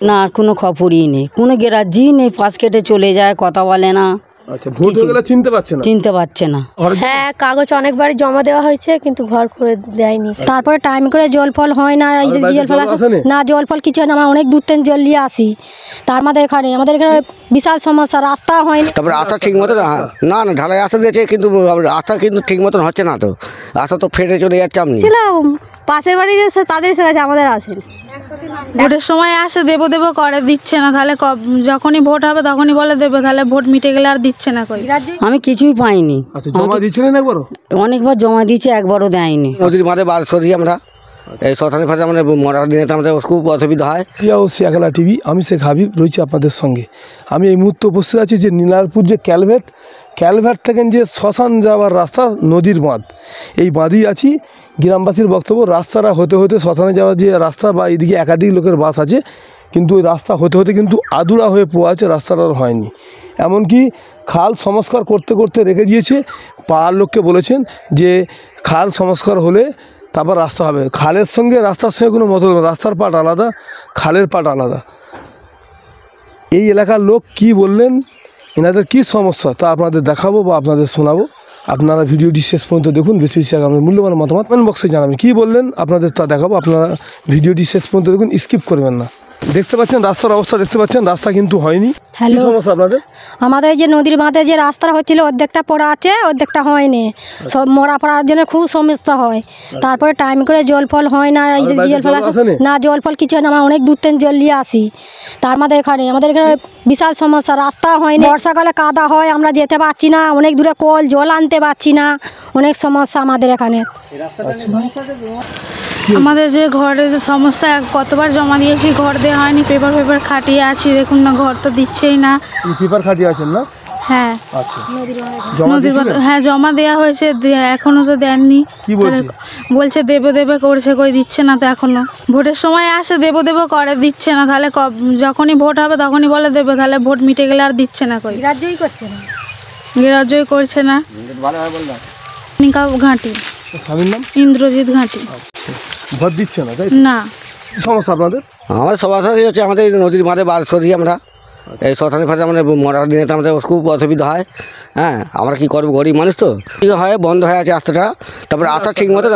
না, আর কোনো খবরই নেই, কোনো গ্রাহ্যই নেই, পাশ কেটে চলে যায়, কথা বলে না। আচ্ছা, ভোট হয়ে গেলে চিনতে পারছে না। হ্যাঁ, কাগজ অনেকবার জমা দেওয়া হয়েছে কিন্তু ঘর করে দেয়নি। তারপরে টাইম করে জল ফল হয় না, এই যে জল ফল না, জল ফল কিছু হয় না। আমরা অনেক দূর থেকে জল নিয়ে আসি, তার আমাদের এখানে বিশাল সমস্যা, রাস্তা হয়নি। তারপরে রাস্তা ঠিক মতো না ঢালাই রাস্তা দিয়েছে, কিন্তু রাস্তা কিন্তু ঠিক মতন হচ্ছে না, তো রাস্তা তো ফেটে চলে যাচ্ছে। আমি পাশের বাড়ি তাদের এসে গেছে, আমাদের আসেনি। ভোটের সময় আসে দেবো দেবো করে, দিচ্ছে না। তাহলে যখনই ভোট হবে তখনই বলে দেবে, তাহলে ভোট মিটে গেলে আর দিচ্ছে না। কই আমি কিছুই পাইনি। জমা দিয়েছিলেন একবারও? অনেকবার জমা দিয়েছি, একবারও দেয়নি। নদীর মাঝে বার সরি আমরা এই শ্মশানের ফাঁসে আমাদের মরার দিনে আমাদের খুব অসুবিধা হয়। প্রিয়া ও শিয়াখালা টিভি, আমি শেখ হাবিব রয়েছি আপনাদের সঙ্গে। আমি এই মুহূর্তে উপস্থিত আছি যে নীলারপুর যে ক্যালভেট থেকে যে শ্মশান যাওয়ার রাস্তা, নদীর বাঁধ, এই বাঁধেই আছি। গ্রামবাসীর বক্তব্য, রাস্তাটা হতে হতে শ্মশানে যাওয়ার যে রাস্তা বা এইদিকে একাধিক লোকের বাস আছে, কিন্তু ওই রাস্তা হতে হতে কিন্তু আদুরা হয়ে পড়ে আছে, রাস্তাটা হয়নি। এমনকি খাল সংস্কার করতে করতে রেখে দিয়েছে। পাড়ার লোককে বলেছেন যে খাল সংস্কার হলে তারপর রাস্তা হবে। খালের সঙ্গে রাস্তার সঙ্গে কোনো মতলব না, রাস্তার পাট আলাদা, খালের পাট আলাদা। এই এলাকার লোক কি বললেন, এনাদের কি সমস্যা, তা আপনাদের দেখাবো বা আপনাদের শোনাবো। আপনারা ভিডিওটি শেষ পর্যন্ত দেখুন, বেশি আপনাদের মূল্যবান মতামত কমেন্ট বক্সে জানাবেন। কী বললেন আপনাদের তা দেখাবো, আপনারা ভিডিওটি শেষ পর্যন্ত দেখুন, স্কিপ করবেন না। দেখতে পাচ্ছেন রাস্তার অবস্থা, দেখতে পাচ্ছেন রাস্তা কিন্তু হয়নি। হ্যালো, সমস্যা আপনাদের? আমাদের যে নদীর বাঁধে যে রাস্তাটা হচ্ছিল, অর্ধেকটা পড়া আছে, অর্ধেকটা হয়নি। সব মরা পড়ার জন্য খুব সমস্যা হয়। তারপরে টাইম করে জল ফল হয় না, এই যে জল ফল না, জল ফল কিছু হয় না। আমরা অনেক দূর থেকে জল নিয়ে আসি, তার আমাদের এখানে বিশাল সমস্যা, রাস্তা হয়নি। বর্ষাকালে কাদা হয়, আমরা যেতে পারছি না, অনেক দূরে কল জল আনতে পারছি না, অনেক সমস্যা আমাদের এখানে। আমাদের যে ঘরের যে সমস্যা, কতবার জমা দিয়েছি, ঘর দেওয়া হয়নি। পেপার খাটিয়ে আছি, দেখুন না, ঘর তো দিচ্ছেই না। পেপার খাটিয়ে আছেন না? হ্যাঁ। আচ্ছা, হ্যাঁ, জমা দেওয়া হয়েছে, এখনো তো দেননি। বলছে দেবে করছে, কই দিচ্ছে না তো এখনো। ভোটের সময় আসে দেবো করে, দিচ্ছে না। তাহলে যখনই ভোট হবে তখনই বলে দেবে, তাহলে ভোট মিটে গেলে আর দিচ্ছে না। কই গ্রাহ্যই করছে না, গ্রাহ্যই করছে না। ঘাঁটি, স্বামীর নাম ইন্দ্রজিৎ ঘাঁটি। ভোট দিচ্ছে না, তাই না। সমস্যা আপনাদের? আমাদের সমস্যা হচ্ছে আমাদের নদীর মাঝে বার সরি আমরা এই শ্মশানের ফাঁসে আমাদের মরার দিনে আমাদের খুব অসুবিধা হয়। হ্যাঁ, আমরা কী করবো, গরিব মানুষ তো। হয় বন্ধ হয়ে আছে রাস্তাটা, তারপরে রাস্তা ঠিক মতো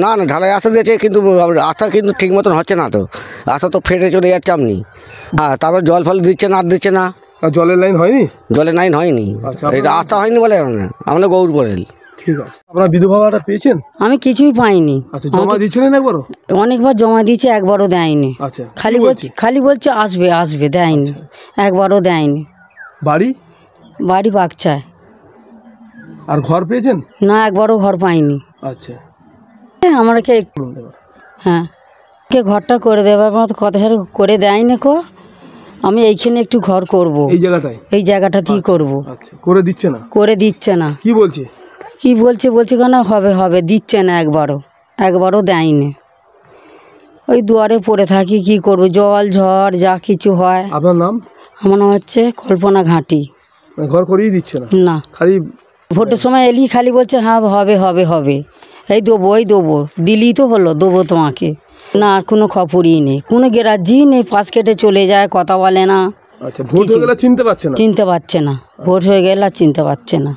না ঢালাই রাস্তা দিয়েছে, কিন্তু রাস্তা কিন্তু ঠিক মতন হচ্ছে না, তো রাস্তা তো ফেটে চলে যাচ্ছে। আপনি তারপর জল ফল দিচ্ছে না। জলের লাইন হয়নি? জলের লাইন হয়নি, এই রাস্তা হয়নি বলে আমাদের গৌর বলেন। ঠিক আছে, আপনারা বিধবা ভাতা পেয়েছেন? আমি কিছুই পাইনি। আচ্ছা, জমা দিয়েছিলেন একবারও? অনেকবার জমা দিয়েছি, একবারও দেয়নি। আচ্ছা, খালি বলছে আসবে, দেয়নি, একবারও দেয়নি। বাড়ি বাগচায়। আর ঘর পেয়েছেন? না, একবারও ঘর পাইনি। আচ্ছা, আমরা কে ঘরটা করে দেবার মতো কথা করে দেয়নি কো। আমি এইখানে একটু ঘর করব, এই জায়গাটাতেই করব। আচ্ছা, করে দিচ্ছে না? কি বলছে কেন হবে দিচ্ছে না, একবারও দেয়নি। ওই দুয়ারে পড়ে থাকি, কি করব, জল ঝড় যা কিছু হয়। আপনার নাম? আমার নাম হচ্ছে কল্পনা ঘাঁটি। ঘর করেই দিচ্ছে না? খালি ভোটের সময় এলি খালি বলছে হ্যাঁ হবে, এই দেবো, দিলি তো হলো, দেবো তোমাকে। না, আর কোনো খবরই নেই, কোনো গ্রাহ্যই নেই, পাশ কেটে চলে যায়, কথা বলে না। আচ্ছা, ভোট হয়ে গেলে চিনতে পারছে না। ভোট হয়ে গেলে আর চিনতে পারছে না।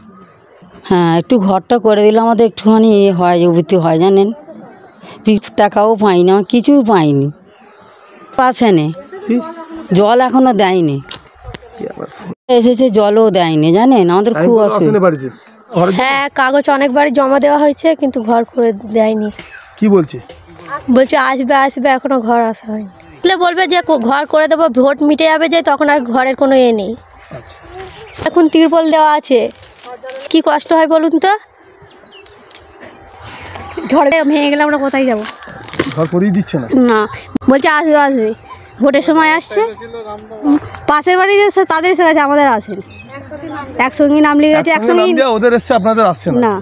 হ্যাঁ, একটু ঘরটা করে দিলে আমাদের একটুখানি হয়, উপতি হয়, জানেন। টাকাও পাইনি, আমার কিছুই পাইনি। আসেনি, জল এখনো দেয়নি, এসেছে জলও দেয়নি, জানেন। আমাদের খুব অসুবিধা। হ্যাঁ, কাগজ অনেকবার জমা দেওয়া হয়েছে কিন্তু ঘর করে দেয়নি। কি বলছে? আসবে, এখনো ঘর আসা হয়নি। বলবে যে ঘর করে দেবো, ভোট মিটে যাবে, যে তখন আর ঘরের কোনো নেই। এখন তিরপল দেওয়া আছে, কি কষ্ট হয় বলুন তো। ঝড়ে ভেঙে গেলে আমরা কোথায় যাবো? ঘর করেই দিচ্ছে না, বলছে আসবে, ভোটের সময় আসছে। পাশের বাড়ি তাদের এসে গেছে, আমাদের আসেনি। একসঙ্গে নাম লিখে গেছে, ওদের এসছে, আপনাদের আসছে না।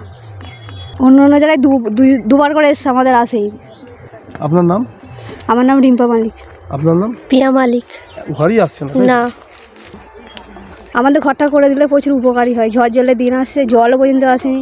অন্য জায়গায় দুবার করে এসছে, আমাদের আসেই। আপনার নাম? আমার নাম রিম্পা মালিক। আপনার নাম? পিয়া মালিক। ঘরই আসছে না, আমাদের ঘরটা করে দিলে প্রচুর উপকারী হয়। ঝড় জলের দিন আসছে, জলও পর্যন্ত আসেনি।